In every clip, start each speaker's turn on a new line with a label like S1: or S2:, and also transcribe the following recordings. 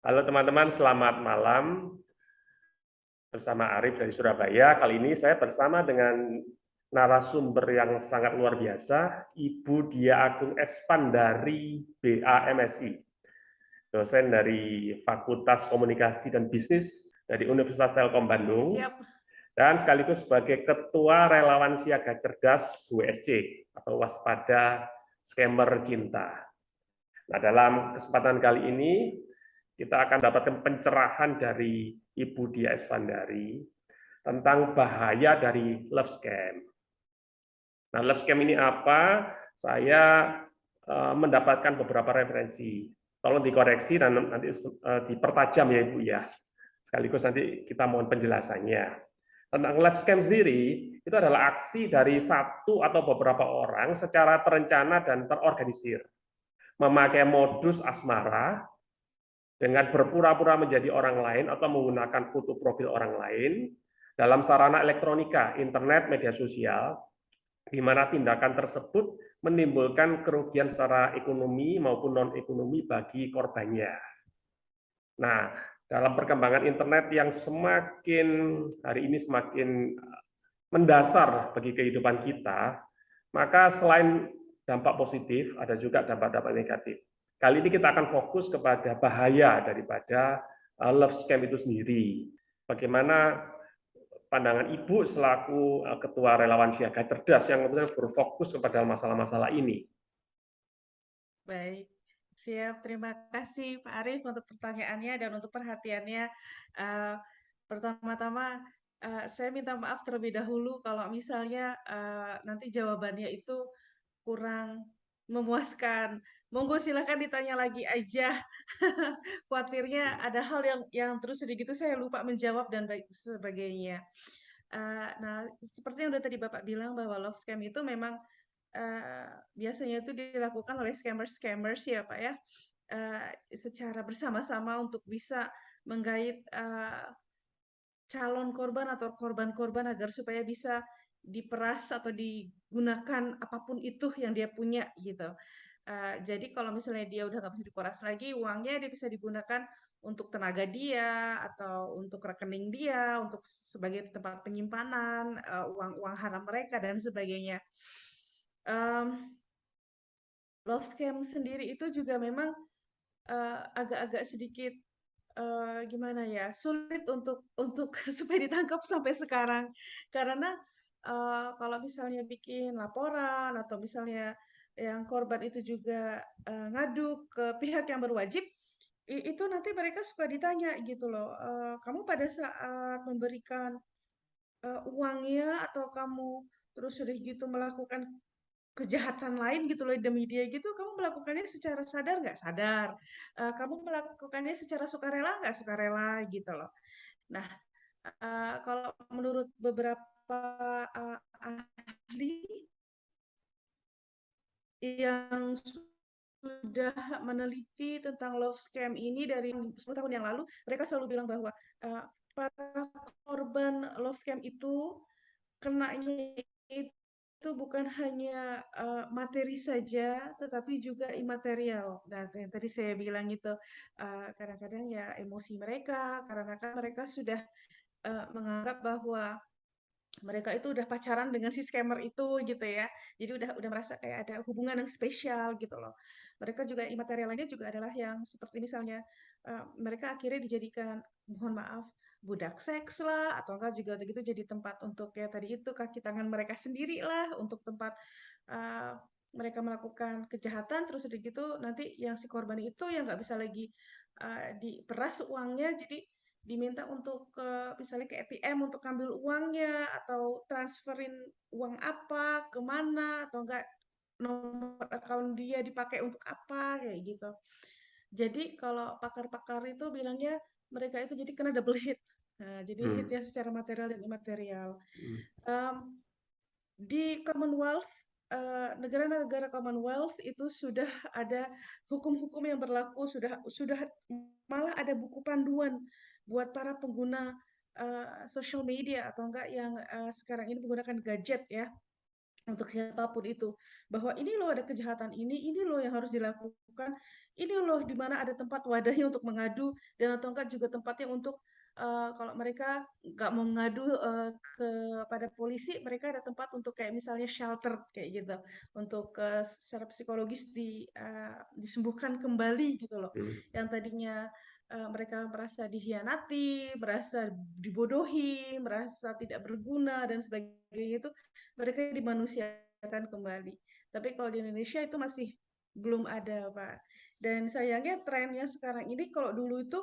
S1: Halo teman-teman, selamat malam bersama Arif dari Surabaya. Kali ini saya bersama dengan narasumber yang sangat luar biasa, Ibu Dia Agung Espandari BAMSI, dosen dari Fakultas Komunikasi dan Bisnis dari Universitas Telkom Bandung,
S2: Siap.
S1: dan sekaligus sebagai Ketua Relawan Siaga Cerdas WSC atau Waspada Scammer Cinta. Nah, dalam kesempatan kali ini kita akan dapatkan pencerahan dari Ibu Dia Espandari tentang bahaya dari love scam. Nah, love scam ini apa? Saya mendapatkan beberapa referensi. Tolong dikoreksi dan nanti dipertajam ya Ibu ya. Sekaligus nanti kita mohon penjelasannya. Tentang love scam sendiri, itu adalah aksi dari satu atau beberapa orang secara terencana dan terorganisir. Memakai modus asmara, dengan berpura-pura menjadi orang lain atau menggunakan foto profil orang lain dalam sarana elektronika, internet, media sosial, di mana tindakan tersebut menimbulkan kerugian secara ekonomi maupun non-ekonomi bagi korbannya. Nah, dalam perkembangan internet yang semakin hari ini semakin mendasar bagi kehidupan kita, maka selain dampak positif, ada juga dampak-dampak negatif. Kali ini kita akan fokus kepada bahaya daripada love scam itu sendiri. Bagaimana pandangan Ibu selaku Ketua Relawan Siaga Cerdas yang kemudian berfokus kepada masalah-masalah ini?
S2: Baik, siap. Terima kasih Pak Arief untuk pertanyaannya dan untuk perhatiannya. Eh, Pertama-tama, saya minta maaf terlebih dahulu kalau misalnya nanti jawabannya itu kurang memuaskan. Monggo silakan ditanya lagi aja. Khawatirnya ada hal yang terus sedikit itu saya lupa menjawab dan sebagainya. Nah, seperti yang udah tadi Bapak bilang bahwa love scam itu memang biasanya itu dilakukan oleh scammers ya Pak ya, secara bersama-sama untuk bisa menggait calon korban atau korban-korban agar supaya bisa diperas atau digunakan apapun itu yang dia punya gitu. Jadi kalau misalnya dia udah nggak bisa diperas lagi, uangnya dia bisa digunakan untuk tenaga dia atau untuk rekening dia, untuk sebagai tempat penyimpanan uang-uang haram mereka dan sebagainya. Um, Love scam sendiri itu juga memang agak-agak sedikit gimana ya, sulit untuk supaya ditangkap sampai sekarang. Karena kalau misalnya bikin laporan atau misalnya yang korban itu juga ngadu ke pihak yang berwajib, itu nanti mereka suka ditanya gitu loh, kamu pada saat memberikan uangnya atau kamu terus udah gitu melakukan kejahatan lain gitu loh demi dia gitu, kamu melakukannya secara sadar nggak sadar, kamu melakukannya secara sukarela nggak sukarela gitu loh. Nah, kalau menurut beberapa ahli yang sudah meneliti tentang love scam ini dari 10 tahun yang lalu, mereka selalu bilang bahwa para korban love scam itu kenanya itu bukan hanya materi saja, tetapi juga imaterial. Nah, yang tadi saya bilang itu kadang-kadang ya emosi mereka, karena kan mereka sudah menganggap bahwa mereka itu udah pacaran dengan si scammer itu gitu ya. Jadi udah merasa kayak ada hubungan yang spesial gitu loh. Mereka juga imaterial lainnya juga adalah yang seperti misalnya mereka akhirnya dijadikan, mohon maaf, budak seks lah atau enggak juga begitu jadi tempat untuk ya tadi itu kaki tangan mereka sendiri lah untuk tempat uh, mereka melakukan kejahatan terus udah gitu nanti yang si korban itu yang nggak bisa lagi diperas uangnya jadi diminta untuk misalnya ke ATM untuk ambil uangnya atau transferin uang apa kemana atau enggak nomor account dia dipakai untuk apa kayak gitu. Jadi kalau pakar-pakar itu bilangnya mereka itu jadi kena double hit. Nah, jadi
S1: Hmm.
S2: hitnya secara material dan imaterial.
S1: Hmm.
S2: Um, di Commonwealth, negara-negara Commonwealth itu sudah ada hukum-hukum yang berlaku, sudah malah ada buku panduan buat para pengguna social media atau enggak yang sekarang ini menggunakan gadget ya. untuk siapapun itu, bahwa ini loh ada kejahatan ini loh yang harus dilakukan, ini loh di mana ada tempat wadahnya untuk mengadu dan atau enggak juga tempatnya untuk, kalau mereka nggak mau mengadu, kepada polisi, mereka ada tempat untuk kayak misalnya shelter kayak gitu, untuk, secara psikologis disembuhkan kembali gitu loh.
S1: Hmm.
S2: Yang tadinya, mereka merasa dikhianati, merasa dibodohi, merasa tidak berguna dan sebagainya itu mereka dimanusiakan kembali. Tapi kalau di Indonesia itu masih belum ada, Pak. Dan sayangnya trennya sekarang ini kalau dulu itu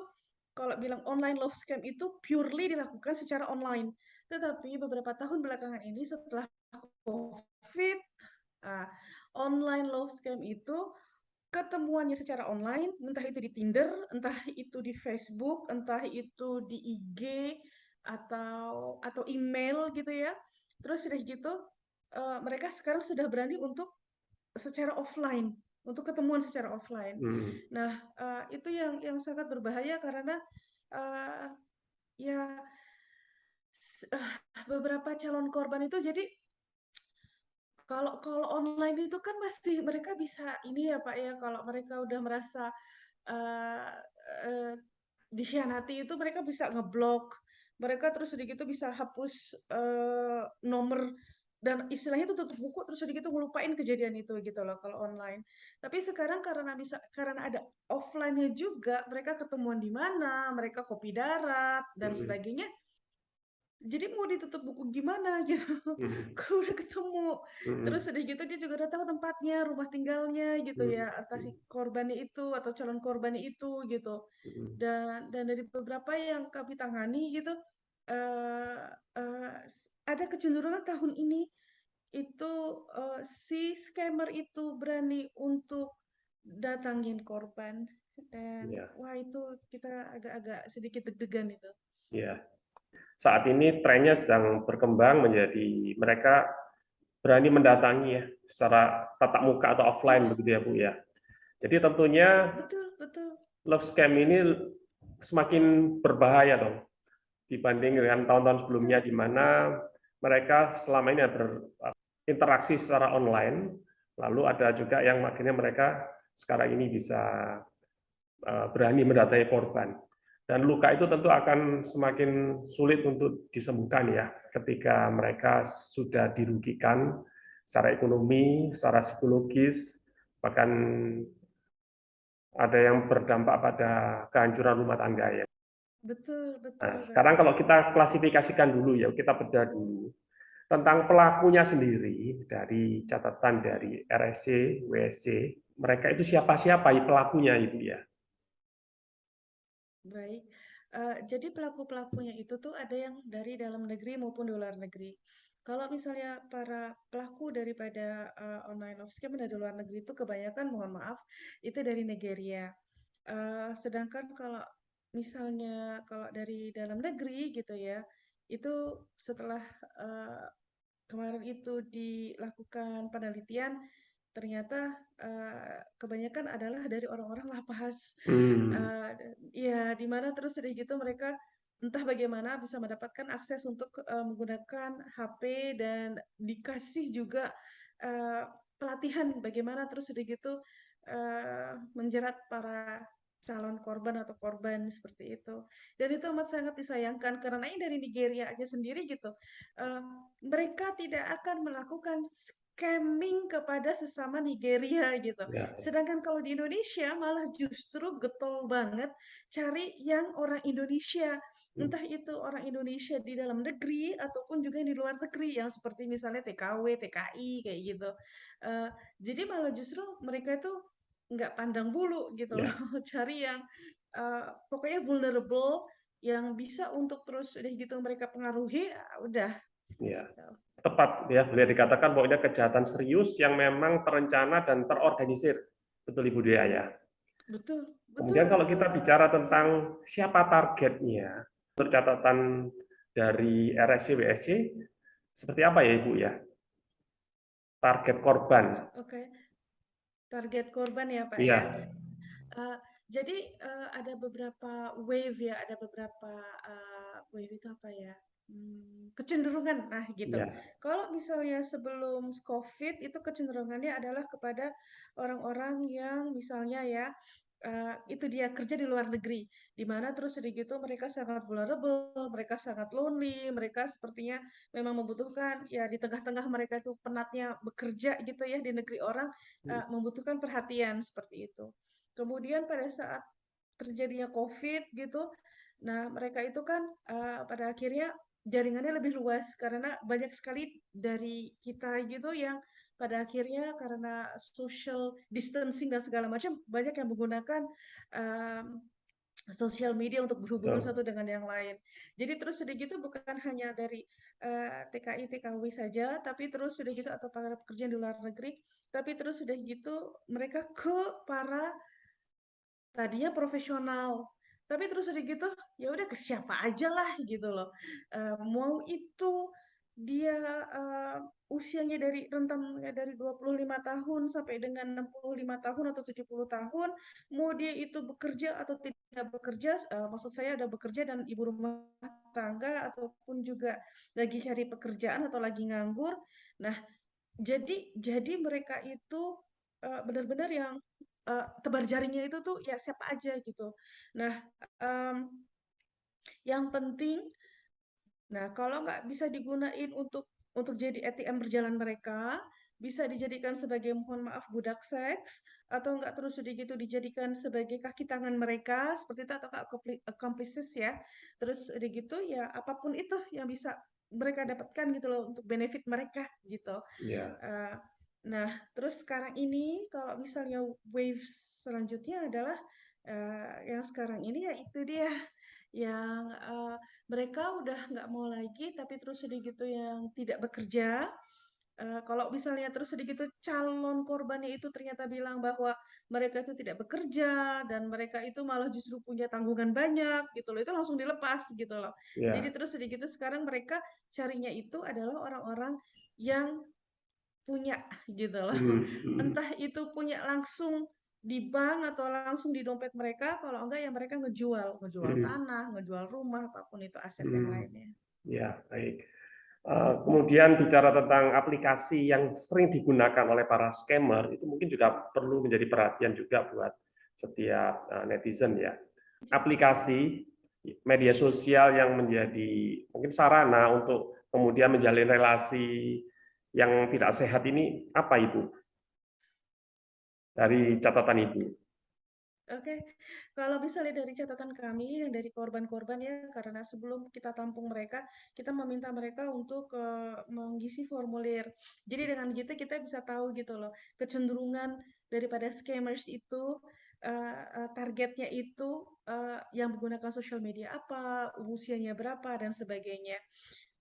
S2: kalau bilang online love scam itu purely dilakukan secara online. Tetapi beberapa tahun belakangan ini setelah COVID, ah, online love scam itu ketemuannya secara online, entah itu di Tinder, entah itu di Facebook, entah itu di IG atau email gitu ya. Terus udah gitu, mereka sekarang sudah berani untuk secara offline, untuk ketemuan secara offline.
S1: Hmm.
S2: Nah, itu yang sangat berbahaya karena, eee, ya beberapa calon korban itu jadi kalau kalau online itu kan masih mereka bisa ini ya, Pak, ya, kalau mereka udah merasa Eee eee, dikhianati itu mereka bisa ngeblok, mereka terus udah gitu bisa hapus, nomor dan istilahnya itu tutup buku terus udah gitu ngelupain kejadian itu gitu loh kalau online. Tapi sekarang karena ada offline-nya juga, mereka ketemuan di mana, mereka kopi darat dan
S1: Hmm.
S2: sebagainya, jadi mau ditutup buku gimana gitu,
S1: Hmm.
S2: kalau udah ketemu. Terus
S1: Hmm.
S2: udah gitu dia juga udah tahu tempatnya, rumah tinggalnya gitu
S1: Hmm.
S2: ya, entah si korbannya itu atau calon korbannya itu gitu.
S1: Hmm.
S2: Dan dari beberapa yang kami tangani gitu, eee eee, ada kecenderungan tahun ini itu, si scammer itu berani untuk datangin korban dan
S1: Ya,
S2: wah itu kita agak-agak sedikit deg-degan itu.
S1: ya. Saat ini trennya sedang berkembang menjadi mereka berani mendatangi ya secara tatap muka atau offline
S2: Iya,
S1: begitu ya Bu ya. Jadi tentunya
S2: betul betul.
S1: love scam ini semakin berbahaya dong dibanding dengan tahun-tahun sebelumnya
S2: Betul,
S1: di mana mereka selama ini berinteraksi secara online, lalu ada juga yang akhirnya mereka sekarang ini bisa berani mendatangi korban. Dan luka itu tentu akan semakin sulit untuk disembuhkan ya ketika mereka sudah dirugikan secara ekonomi, secara psikologis, bahkan ada yang berdampak pada kehancuran rumah tangga ya.
S2: betul betul
S1: Nah, sekarang
S2: banget.
S1: kalau kita klasifikasikan dulu ya, kita bedah dulu tentang pelakunya sendiri dari catatan dari RSC, WSC, mereka itu siapa-siapa pelakunya itu ya.
S2: Baik, jadi pelaku-pelakunya itu tuh ada yang dari dalam negeri maupun di luar negeri. Kalau misalnya para pelaku daripada, online love scam dari luar negeri itu kebanyakan mohon maaf, itu dari Nigeria. Sedangkan kalau misalnya kalau dari dalam negeri gitu ya, itu setelah, eee, kemarin itu dilakukan penelitian, ternyata, kebanyakan adalah dari orang-orang La Paz.
S1: Hmm,
S2: Iya, di mana terus udah gitu mereka entah bagaimana bisa mendapatkan akses untuk, menggunakan HP dan dikasih juga, eee, pelatihan bagaimana terus udah gitu, menjerat para calon korban atau korban seperti itu. Dan itu amat sangat disayangkan karena ini dari Nigeria aja sendiri gitu, eee, mereka tidak akan melakukan scamming kepada sesama Nigeria gitu.
S1: ya,
S2: Sedangkan kalau di Indonesia malah justru getol banget cari yang orang Indonesia.
S1: hmm,
S2: Entah itu orang Indonesia di dalam negeri ataupun juga yang di luar negeri yang seperti misalnya TKW, TKI kayak gitu. Eee, jadi malah justru mereka itu nggak pandang bulu gitu loh,
S1: ya,
S2: cari yang, pokoknya vulnerable yang bisa untuk terus udah gitu mereka pengaruhi, udah
S1: ya.
S2: gitu.
S1: Tepat ya, boleh dikatakan bahwa ini kejahatan serius yang memang terencana dan terorganisir. Betul Ibu Dea ya.
S2: Betul betul
S1: Kemudian kalau
S2: betul,
S1: kita
S2: Pak,
S1: bicara
S2: betul.
S1: tentang siapa targetnya, menurut catatan dari RSC WSC, seperti apa ya Ibu ya? Target korban.
S2: Oke, target korban ya, Pak, ya?
S1: Iya,
S2: Eee, jadi, ada beberapa wave ya, ada beberapa, wave itu apa ya? kecenderungan, nah gitu.
S1: Ya,
S2: Kalau misalnya sebelum COVID itu kecenderungannya adalah kepada orang-orang yang misalnya ya, itu dia kerja di luar negeri, di mana terus udah gitu mereka sangat vulnerable, mereka sangat lonely, mereka sepertinya memang membutuhkan ya di tengah-tengah mereka itu penatnya bekerja gitu ya di negeri orang, membutuhkan perhatian seperti itu. Kemudian pada saat terjadinya COVID gitu, nah mereka itu kan, pada akhirnya jaringannya lebih luas karena banyak sekali dari kita gitu yang pada akhirnya karena social distancing dan segala macam banyak yang menggunakan, mmm, sosial media untuk berhubungan
S1: betul.
S2: satu dengan yang lain. Jadi terus udah gitu bukan hanya dari, TKI, TKW saja, tapi terus udah gitu atau para pekerja di luar negeri, tapi terus udah gitu mereka ke para tadinya profesional, tapi terus udah gitu, ya udah ke siapa aja lah gitu loh. Mau itu dia, usianya dari rentangnya dari 25 tahun sampai dengan 65 tahun atau 70 tahun, mau dia itu bekerja atau tidak bekerja, maksud saya ada bekerja dan ibu rumah tangga ataupun juga lagi cari pekerjaan atau lagi nganggur. Nah, jadi mereka itu, benar-benar yang, tebar jaringnya itu tuh ya siapa aja gitu. Nah, mmm, yang penting nah kalau nggak bisa digunain untuk jadi ATM berjalan mereka, bisa dijadikan sebagai mohon maaf budak seks, atau enggak terus udah gitu dijadikan sebagai kaki tangan mereka, seperti itu atau accomplices ya. Terus udah gitu ya apapun itu yang bisa mereka dapatkan gitu loh untuk benefit mereka gitu.
S1: Ya.
S2: Eee, nah, terus sekarang ini kalau misalnya wave selanjutnya adalah, yang sekarang ini ya itu dia, yang, mereka udah nggak mau lagi tapi terus udah gitu yang tidak bekerja, kalau misalnya terus udah gitu calon korbannya itu ternyata bilang bahwa mereka itu tidak bekerja dan mereka itu malah justru punya tanggungan banyak gitu loh, itu langsung dilepas gitu loh. Jadi
S1: Ya.
S2: terus udah gitu sekarang mereka carinya itu adalah orang-orang yang punya gitu loh.
S1: Mhm, mhm,
S2: Entah itu punya langsung di bank atau langsung di dompet mereka, kalau enggak ya mereka ngejual, ngejual
S1: mhm,
S2: tanah, ngejual rumah, apapun itu aset yang
S1: mhm.
S2: lainnya.
S1: Ya, baik. Kemudian bicara tentang aplikasi yang sering digunakan oleh para scammer, itu mungkin juga perlu menjadi perhatian juga buat setiap netizen ya. Aplikasi media sosial yang menjadi mungkin sarana untuk kemudian menjalin relasi yang tidak sehat ini apa Ibu? Dari catatan Ibu.
S2: Oke, kalau misalnya dari catatan kami yang dari korban-korban ya, karena sebelum kita tampung mereka, kita meminta mereka untuk mengisi formulir. Jadi dengan gitu kita bisa tahu gitu loh, kecenderungan daripada scammers itu, targetnya itu yang menggunakan sosial media apa, usianya berapa, dan sebagainya,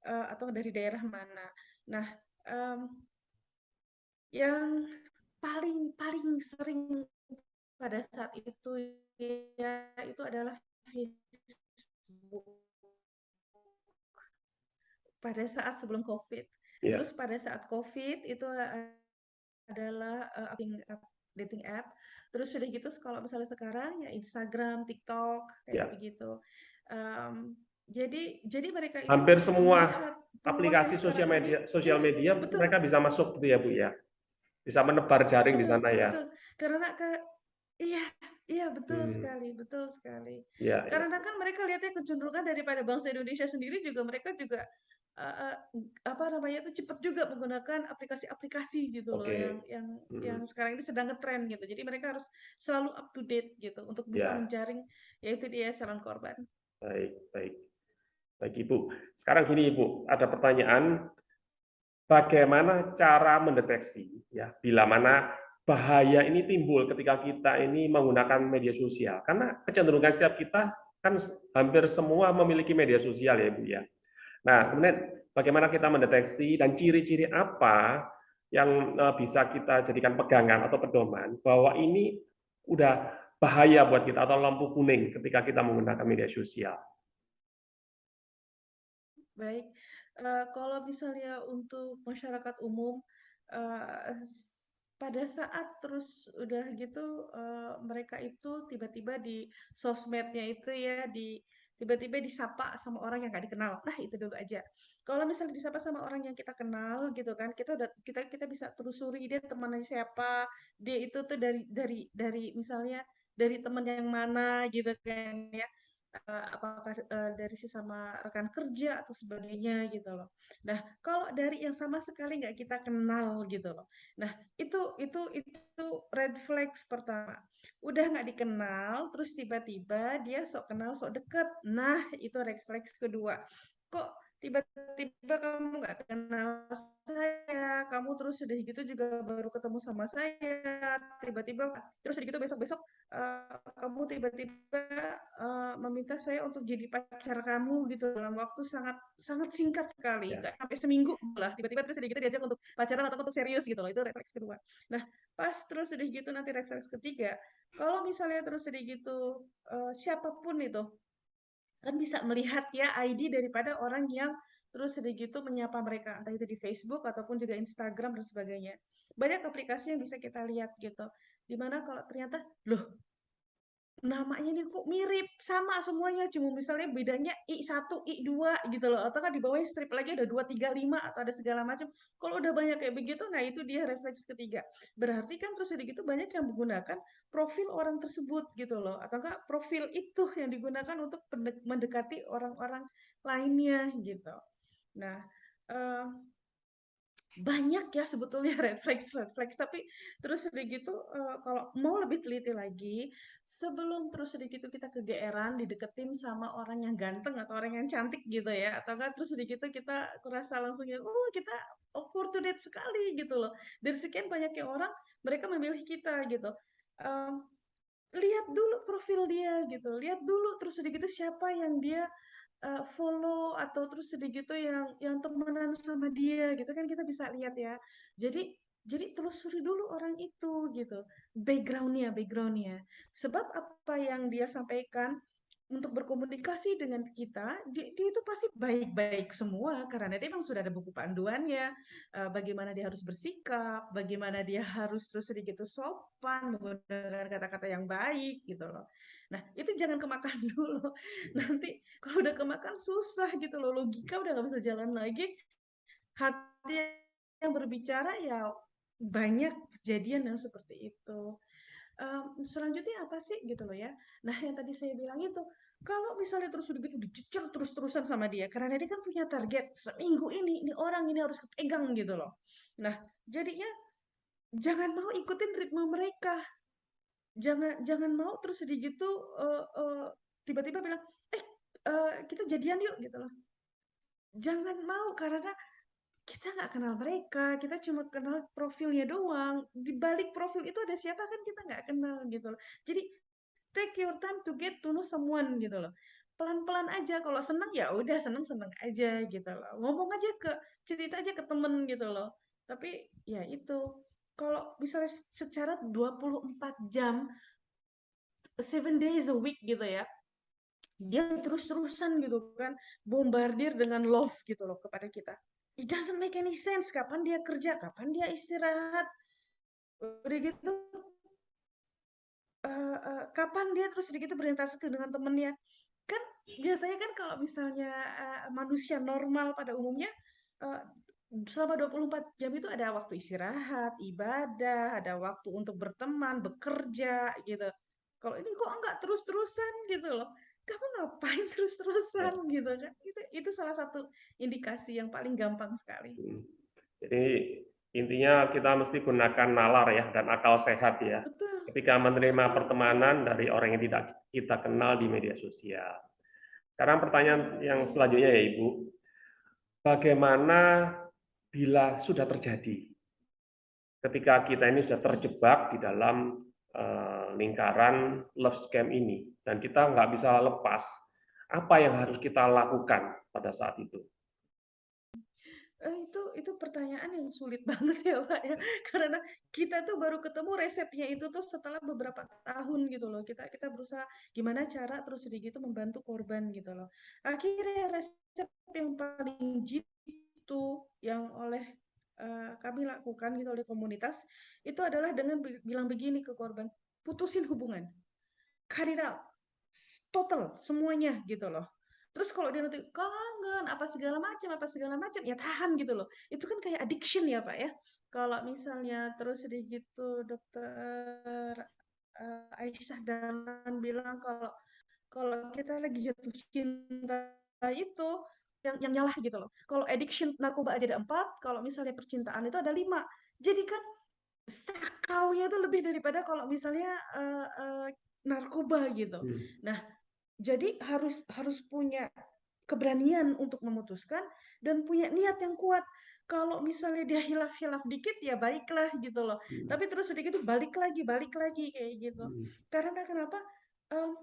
S2: atau dari daerah mana. Nah, em, yang paling paling sering pada saat itu ya, itu adalah Facebook, pada saat sebelum Covid.
S1: Ya,
S2: Terus pada saat Covid itu adalah, dating app, terus udah gitu kalau misalnya sekarang ya Instagram, TikTok, kayak
S1: ya.
S2: begitu. Mmm, jadi mereka itu
S1: Hampir semua
S2: melihat peluang yang
S1: aplikasi
S2: sekarang ini
S1: sosial
S2: iya,
S1: media
S2: betul.
S1: mereka bisa masuk gitu ya Bu ya, bisa menebar jaring di
S2: Betul
S1: sana ya.
S2: betul, karena iya iya,
S1: Hmm,
S2: betul sekali.
S1: ya, ya.
S2: Karena kan mereka lihatnya kecenderungan daripada bangsa Indonesia sendiri juga mereka juga, eee, apa namanya itu, cepat juga menggunakan aplikasi-aplikasi gitu loh yang
S1: Oke.
S2: yang yang
S1: Hmm,
S2: sekarang ini sedang ngetren gitu. Jadi mereka harus selalu up to date gitu untuk bisa
S1: ya,
S2: menjaring, yaitu dia calon korban.
S1: baik, baik, baik Ibu. Sekarang gini Ibu, ada pertanyaan, bagaimana cara mendeteksi ya bila mana bahaya ini timbul ketika kita ini menggunakan media sosial? Karena kecenderungan setiap kita kan hampir semua memiliki media sosial ya Ibu ya. Nah, kemudian bagaimana kita mendeteksi dan ciri-ciri apa yang bisa kita jadikan pegangan atau pedoman bahwa ini udah bahaya buat kita atau lampu kuning ketika kita menggunakan media sosial.
S2: Baik, kalau misalnya untuk masyarakat umum, eee, pada saat terus udah gitu, mereka itu tiba-tiba di sosmednya itu ya, di tiba-tiba disapa sama orang yang nggak dikenal. Nah, itu dulu aja. Kalau misalnya disapa sama orang yang kita kenal gitu kan, kita bisa telusuri dia temannya siapa, dia itu tuh dari misalnya dari teman yang mana gitu kan ya. Apakah dari sesama rekan kerja atau sebagainya gitu loh. Nah, kalau dari yang sama sekali nggak kita kenal gitu loh. Nah, itu red flags pertama. Udah nggak dikenal, terus tiba-tiba dia sok kenal, sok deket. Nah, itu red flags kedua. Kok tiba-tiba kamu nggak kenal saya, kamu terus sudah gitu juga baru ketemu sama saya, tiba-tiba terus udah gitu besok-besok kamu tiba-tiba meminta saya untuk jadi pacar kamu gitu dalam waktu sangat sangat singkat sekali,
S1: Ya.
S2: nggak sampai seminggu lah, tiba-tiba terus udah gitu diajak untuk pacaran atau untuk serius gitu loh, itu refleks kedua. Nah, pas terus udah gitu nanti refleks ketiga, kalau misalnya terus udah gitu siapapun itu kan bisa melihat ya ID daripada orang yang terus udah gitu menyapa mereka, entah itu di Facebook ataupun juga Instagram dan sebagainya. Banyak aplikasi yang bisa kita lihat gitu. Dimana kalau ternyata, loh namanya ini kok mirip, sama semuanya, cuma misalnya bedanya I1, I2 gitu loh, atau kan di bawahnya strip lagi ada 2, 3, 5 atau ada segala macam. Kalau udah banyak kayak begitu, nah itu dia refleks ketiga. Berarti kan terus udah gitu banyak yang menggunakan profil orang tersebut gitu loh, atau enggak profil itu yang digunakan untuk mendekati orang-orang lainnya gitu. Nah, eee banyak ya sebetulnya red flags, tapi terus udah gitu, kalau mau lebih teliti lagi, sebelum terus udah gitu kita kegeeran dideketin sama orang yang ganteng atau orang yang cantik gitu ya, atau enggak terus udah gitu kita kurasa langsung ya, "Oh kita fortunate sekali," gitu loh. Dari sekian banyaknya orang, mereka memilih kita gitu. Mmm, lihat dulu profil dia gitu, lihat dulu terus udah gitu siapa yang dia follow atau terus sedikit tuh yang temenan sama dia gitu kan kita bisa lihat ya. Jadi telusuri dulu orang itu gitu, background-nya. Sebab apa yang dia sampaikan untuk berkomunikasi dengan kita, dia itu pasti baik-baik semua karena dia memang sudah ada buku panduannya, bagaimana dia harus bersikap, bagaimana dia harus terus sedikit tuh sopan, menggunakan kata-kata yang baik gitu loh. Nah, itu jangan kemakan dulu. Nanti kalau udah kemakan susah gitu loh, logika udah nggak bisa jalan lagi, hati yang berbicara ya banyak kejadian yang seperti itu. Selanjutnya apa sih gitu loh ya. Nah, yang tadi saya bilang itu, kalau misalnya terus udah gitu dicecer terus-terusan sama dia, karena dia kan punya target seminggu ini orang ini harus kepegang gitu loh. Nah, jadinya jangan mau ikutin ritme mereka. Jangan jangan mau terus udah gitu tiba-tiba bilang, "Eh, kita jadian yuk," gitu loh. Jangan mau karena kita nggak kenal mereka, kita cuma kenal profilnya doang. Di balik profil itu ada siapa kan kita nggak kenal gitu loh. Jadi take your time to get to know someone gitu loh. Pelan-pelan aja, kalau seneng ya udah seneng-seneng aja gitu loh. Ngomong aja cerita aja ke temen gitu loh. Tapi ya itu, kalau misalnya secara 24 jam, 7 days a week gitu ya, dia terus-terusan gitu kan, bombardir dengan love gitu loh kepada kita. It doesn't make any sense. Kapan dia kerja, kapan dia istirahat, udah gitu kapan dia terus sedikit berinteraksi dengan temennya. Kan biasanya kan kalau misalnya manusia normal pada umumnya uh, selama 24 jam itu ada waktu istirahat, ibadah, ada waktu untuk berteman, bekerja gitu. Kalau ini kok enggak terus-terusan gitu loh. Kamu ngapain
S1: Ya.
S2: terus-terusan gitu kan? Itu salah satu indikasi yang paling gampang sekali.
S1: Jadi intinya kita mesti gunakan nalar ya dan akal sehat ya
S2: Betul,
S1: ketika menerima
S2: betul, betul.
S1: pertemanan dari orang yang tidak kita kenal di media sosial. Sekarang pertanyaan yang selanjutnya ya Ibu, bagaimana bila sudah terjadi ketika kita ini sudah terjebak di dalam lingkaran love scam ini dan kita nggak bisa lepas, apa yang harus kita lakukan pada saat itu?
S2: Itu pertanyaan yang sulit banget ya, Pak, ya. Karena kita tuh baru ketemu resepnya itu tuh setelah beberapa tahun gitu loh. Kita kita berusaha gimana cara terus udah gitu membantu korban gitu loh. Akhirnya resep yang paling jitu yang oleh kami lakukan gitu oleh komunitas itu adalah dengan bilang begini ke korban, putusin hubungan, cut it out. total semuanya gitu loh. Terus kalau dia nanti kangen apa segala macam, ya tahan gitu loh. Itu kan kayak addiction ya Pak ya. Kalau misalnya terus sedikit gitu dokter Aisyah Dahlan bilang kalau kalau kita lagi jatuh cinta itu yang nyalah gitu loh. Kalau addiction narkoba aja ada 4, kalau misalnya percintaan itu ada 5. Jadi kan sakaunya itu lebih daripada kalau misalnya narkoba gitu.
S1: Hmm.
S2: Nah, jadi harus punya keberanian untuk memutuskan dan punya niat yang kuat. Kalau misalnya dia hilaf-hilaf dikit ya baiklah gitu loh.
S1: Hmm.
S2: Tapi terus sedikit itu balik lagi kayak gitu.
S1: Hmm.
S2: Karena kenapa? Em,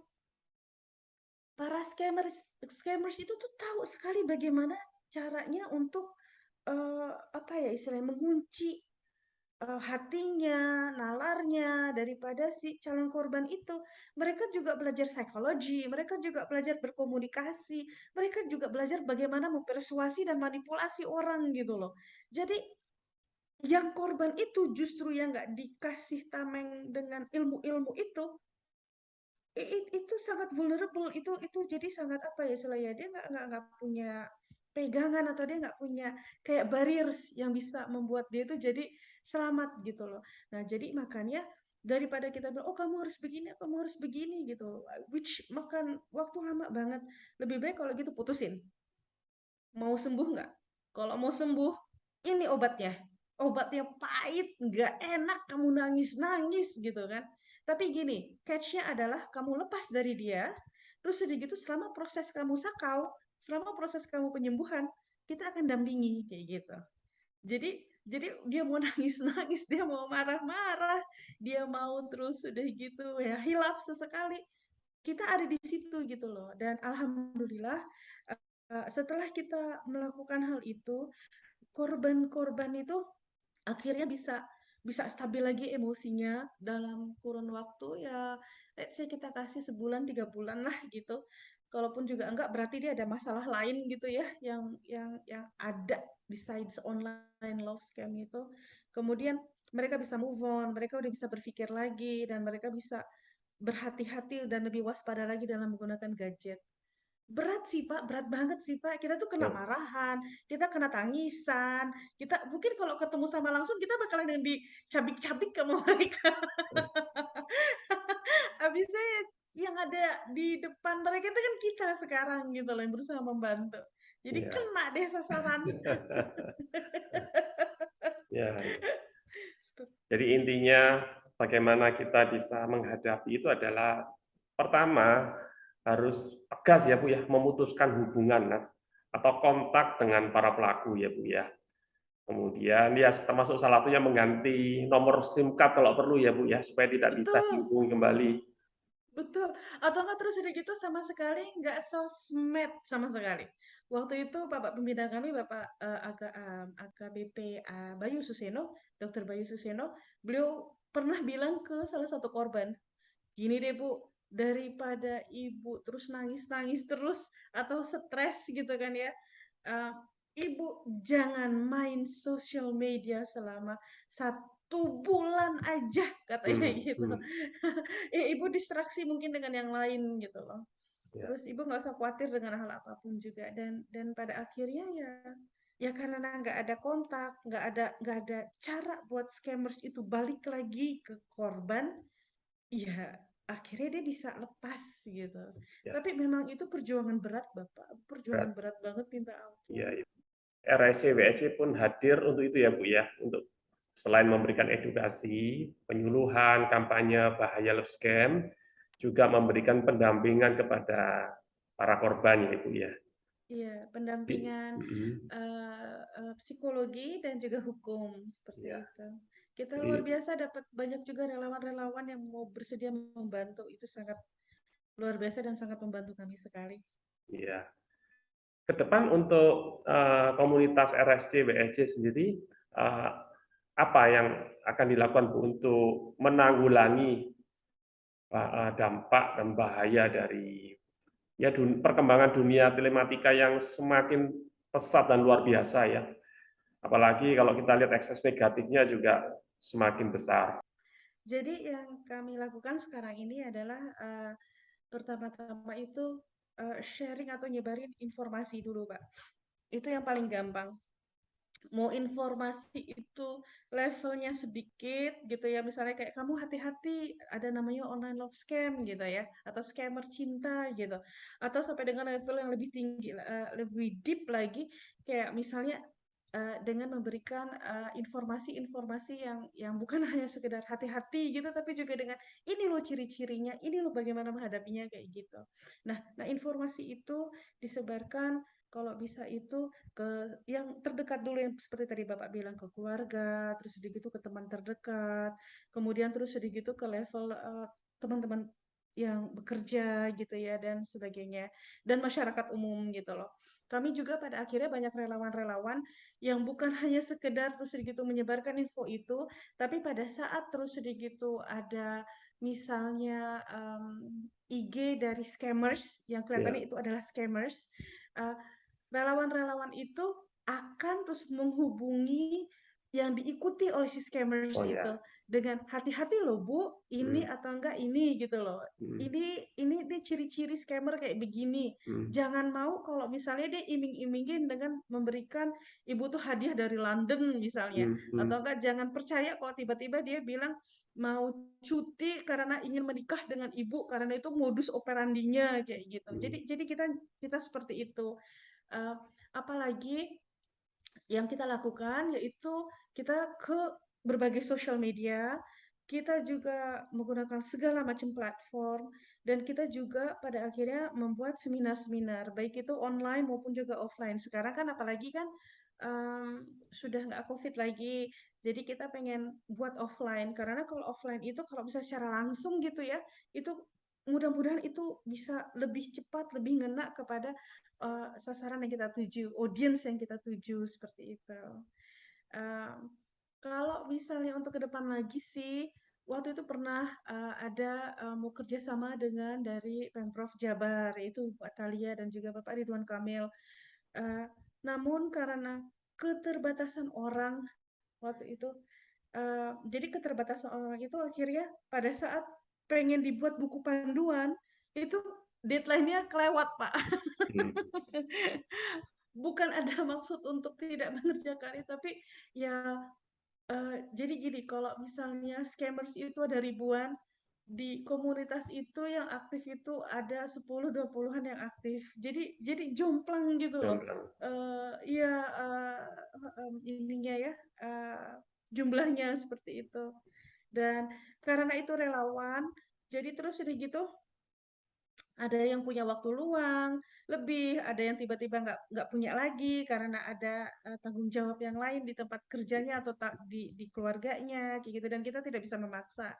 S2: para scammers itu tuh tahu sekali bagaimana caranya untuk apa ya istilahnya mengunci hatinya, nalarnya daripada si calon korban itu. Mereka juga belajar psikologi, mereka juga belajar berkomunikasi, mereka juga belajar bagaimana mempersuasi dan manipulasi orang gitu loh. Jadi yang korban itu justru yang nggak dikasih tameng dengan ilmu-ilmu itu sangat vulnerable, itu jadi sangat apa ya istilahnya, dia nggak punya pegangan atau dia nggak punya kayak barriers yang bisa membuat dia itu jadi selamat gitu loh. Nah, jadi makanya daripada kita bilang, "Oh, kamu harus begini," gitu, which makan waktu lama banget. Lebih baik kalau gitu putusin. Mau sembuh nggak? Kalau mau sembuh, ini obatnya. Obatnya pahit, nggak enak, kamu nangis-nangis gitu kan. Tapi gini, catch-nya adalah kamu lepas dari dia, terus udah gitu selama proses kamu sakau, selama proses kamu penyembuhan, kita akan dampingi kayak gitu. Jadi dia mau nangis-nangis, dia mau marah-marah, dia mau terus udah gitu ya hilaf sesekali, kita ada di situ gitu loh. Dan alhamdulillah setelah kita melakukan hal itu, korban-korban itu akhirnya bisa bisa stabil lagi emosinya dalam kurun waktu ya let's say kita kasih sebulan 3 bulan lah gitu. Kalaupun juga enggak berarti dia ada masalah lain gitu ya yang ada besides online love scam itu. Kemudian mereka bisa move on, mereka udah bisa berpikir lagi dan mereka bisa berhati-hati dan lebih waspada lagi dalam menggunakan gadget. Berat sih Pak, berat banget sih Pak. Kita tuh kena
S1: Oh,
S2: marahan, kita kena tangisan, kita mungkin kalau ketemu sama langsung kita bakalan yang dicabik-cabik sama mereka. Habisnya yang ada di depan mereka itu kan kita sekarang gitu loh yang berusaha membantu. Jadi
S1: ya.
S2: kena deh sasaran.
S1: Ya, ya. Jadi intinya bagaimana kita bisa menghadapi itu adalah pertama harus tegas ya Bu ya, memutuskan hubungan atau kontak dengan para pelaku ya Bu ya. Kemudian ya termasuk salah satunya mengganti nomor SIM card kalau perlu ya Bu ya, supaya tidak bisa
S2: Betul,
S1: dihubungi kembali.
S2: betul. Atau enggak terus udah gitu sama sekali nggak sosmed sama sekali. Waktu itu Bapak pembina kami Bapak AKBP Bayu Suseno, Dokter Bayu Suseno, beliau pernah bilang ke salah satu korban, gini deh Bu, daripada Ibu terus nangis-nangis terus atau stres gitu kan ya, eee, Ibu jangan main sosial media selama 1 bulan aja, katanya
S1: Hmm,
S2: gitu.
S1: hmm,
S2: Ibu distraksi mungkin dengan yang lain gitu loh.
S1: ya,
S2: Terus Ibu nggak usah khawatir dengan hal apapun juga dan pada akhirnya ya karena nggak ada kontak, nggak ada cara buat scammers itu balik lagi ke korban, ya akhirnya dia bisa lepas gitu.
S1: ya,
S2: Tapi memang itu perjuangan berat Bapak, perjuangan
S1: berat.
S2: berat banget minta
S1: Ya,
S2: ampun.
S1: ya. RSC WSC pun hadir untuk itu ya Bu ya, untuk selain memberikan edukasi, penyuluhan, kampanye bahaya love scam, juga memberikan pendampingan kepada para korban ya Bu ya.
S2: Iya,
S1: Jadi,
S2: pendampingan psikologi dan juga hukum seperti
S1: ya,
S2: itu. Kita luar
S1: jadi
S2: biasa dapat banyak juga relawan-relawan yang mau bersedia membantu. Itu sangat luar biasa dan sangat membantu kami sekali.
S1: ya. Ke depan untuk komunitas RSC WSC sendiri eh, apa yang akan dilakukan Bu untuk menanggulangi dampak dan bahaya dari ya perkembangan dunia telematika yang semakin pesat dan luar biasa ya. Apalagi kalau kita lihat ekses negatifnya juga semakin besar.
S2: Jadi yang kami lakukan sekarang ini adalah pertama-tama itu sharing atau nyebarin informasi dulu, Pak. Itu yang paling gampang. Mau informasi itu levelnya sedikit gitu ya, misalnya kayak kamu hati-hati ada namanya online love scam gitu ya, atau scammer cinta gitu, atau sampai dengan level yang lebih tinggi, lebih deep lagi, kayak misalnya dengan memberikan informasi-informasi yang bukan hanya sekedar hati-hati gitu, tapi juga dengan ini loh ciri-cirinya, ini loh bagaimana menghadapinya kayak gitu. Nah, informasi itu disebarkan kalau bisa itu ke yang terdekat dulu yang seperti tadi Bapak bilang, ke keluarga, terus udah gitu ke teman terdekat, kemudian terus udah gitu ke level, teman-teman yang bekerja gitu ya dan sebagainya, dan masyarakat umum gitu loh. Kami juga pada akhirnya banyak relawan-relawan yang bukan hanya sekedar terus udah gitu menyebarkan info itu, tapi pada saat terus udah gitu ada misalnya, IG dari scammers yang
S1: Ya.
S2: kelihatannya itu adalah scammers, eee, relawan-relawan itu akan terus menghubungi yang diikuti oleh si scammers
S1: Oh
S2: itu
S1: ya.
S2: dengan hati-hati loh Bu, ini
S1: Hmm.
S2: atau enggak ini gitu loh.
S1: Hmm.
S2: Ini nih ciri-ciri scammer kayak begini.
S1: Hmm.
S2: Jangan mau kalau misalnya dia iming-imingin dengan memberikan ibu tuh hadiah dari London misalnya.
S1: Hmm. Hmm.
S2: Atau enggak jangan percaya kalau tiba-tiba dia bilang mau cuti karena ingin menikah dengan ibu karena itu modus operandinya kayak gitu.
S1: Hmm.
S2: Jadi kita seperti itu. Uh, Apalagi yang kita lakukan yaitu kita ke berbagai sosial media, kita juga menggunakan segala macam platform, dan kita juga pada akhirnya membuat seminar-seminar, baik itu online maupun juga offline. Sekarang kan apalagi kan sudah nggak COVID lagi, jadi kita pengen buat offline, karena kalau offline itu kalau bisa secara langsung gitu ya, itu mudah-mudahan itu bisa lebih cepat, lebih ngena kepada sasaran yang kita tuju, audience yang kita tuju seperti itu. Kalau misalnya untuk ke depan lagi sih, waktu itu pernah ada mau kerjasama dengan dari Pemprov Jabar, yaitu Pak Thalia dan juga Bapak Ridwan Kamil. Uh, Namun karena keterbatasan orang waktu itu, jadi keterbatasan orang itu akhirnya pada saat pengen dibuat buku panduan, itu deadline-nya kelewat, Pak.
S1: Hmm.
S2: Bukan ada maksud untuk tidak mengerjakan itu, tapi ya jadi gini, kalau misalnya scammers itu ada ribuan, di komunitas itu yang aktif itu ada 10, 20-an yang aktif. Jadi jomplang gitu loh.
S1: Jomplang.
S2: Iya, ininya ya, jumlahnya seperti itu. Dan karena itu relawan, jadi terus udah gitu ada yang punya waktu luang lebih, ada yang tiba-tiba nggak punya lagi karena ada tanggung jawab yang lain di tempat kerjanya atau di keluarganya kayak gitu, dan kita tidak bisa memaksa.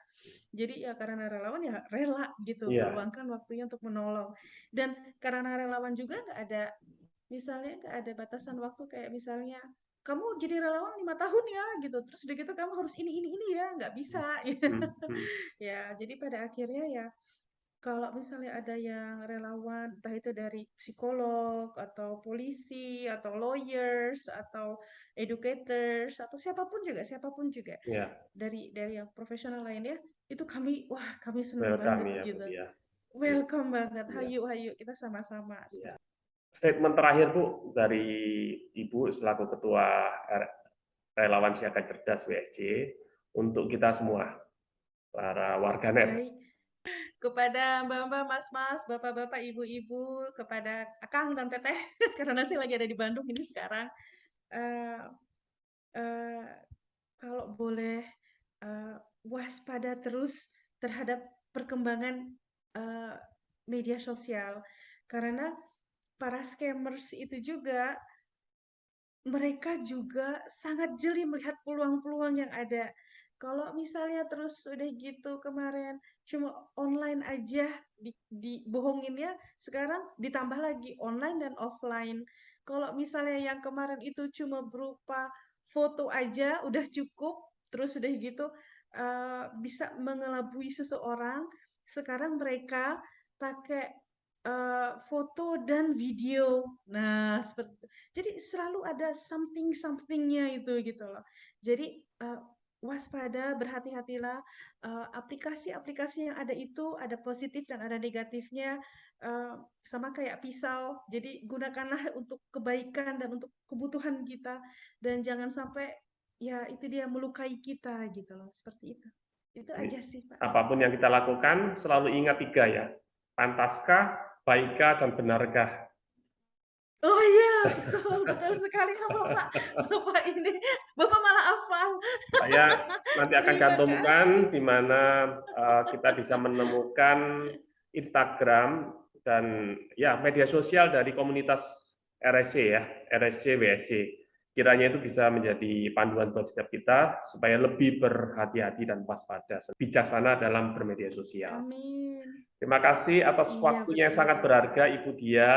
S2: Jadi ya karena relawan ya rela gitu
S1: Iya.
S2: meluangkan waktunya untuk menolong. Dan karena relawan juga nggak ada misalnya nggak ada batasan waktu, kayak misalnya kamu jadi relawan 5 tahun ya gitu, terus udah gitu kamu harus ini ya, nggak bisa.
S1: Hmm. Hmm.
S2: Ya jadi pada akhirnya ya kalau misalnya ada yang relawan, entah itu dari psikolog, atau polisi, atau lawyers, atau educators, atau siapapun juga
S1: Ya.
S2: dari yang profesional lainnya, itu kami seneng
S1: Welcome
S2: banget
S1: ya Bu
S2: gitu.
S1: ya. Hmm.
S2: Welcome banget,
S1: Ya.
S2: hayu kita sama-sama.
S1: Ya. Statement terakhir Bu dari Ibu selaku Ketua Relawan Siaga Cerdas WSC untuk kita semua para warganet.
S2: Baik, kepada mbak-mbak, mas-mas, bapak-bapak, ibu-ibu, kepada akang dan teteh, karena saya lagi ada di Bandung ini sekarang. Eh, eh, Kalau boleh waspada terus terhadap perkembangan uh, media sosial, karena para scammers itu juga mereka juga sangat jeli melihat peluang-peluang yang ada. Kalau misalnya terus udah gitu kemarin cuma online aja dibohonginnya, sekarang ditambah lagi online dan offline. Kalau misalnya yang kemarin itu cuma berupa foto aja udah cukup, terus udah gitu bisa mengelabui seseorang, sekarang mereka pakai foto dan video. Nah, seperti itu. Jadi selalu ada something-nya itu gitu loh. Jadi waspada, berhati-hatilah. Aplikasi-aplikasi yang ada itu ada positif dan ada negatifnya, sama kayak pisau. Jadi gunakanlah untuk kebaikan dan untuk kebutuhan kita, dan jangan sampai ya itu dia melukai kita gitu loh, seperti itu. Itu
S1: Jadi,
S2: aja sih, Pak.
S1: apapun yang kita lakukan, selalu ingat 3 ya, pantaskah, baikkah, dan benarkah.
S2: Oh iya, betul, betul sekali Bapak. Bapak ini, Bapak malah hafal.
S1: Saya nanti akan
S2: Terima
S1: cantumkan
S2: kasih.
S1: di mana kita bisa menemukan Instagram dan ya media sosial dari komunitas RSC ya, RSC WSC. Kiranya itu bisa menjadi panduan buat setiap kita supaya lebih berhati-hati dan waspada, bijaksana dalam bermedia sosial.
S2: Amin.
S1: Terima kasih atas
S2: Iya,
S1: waktunya yang
S2: betul
S1: sangat
S2: Bapak.
S1: berharga Ibu Dia.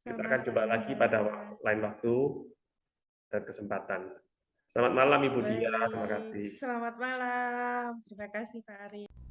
S1: Kita akan coba lagi
S2: Sama-sama.
S1: pada lain waktu dan kesempatan. Selamat malam Ibu Dia, terima
S2: Baik,
S1: kasih.
S2: selamat malam. Terima kasih Pak Ari.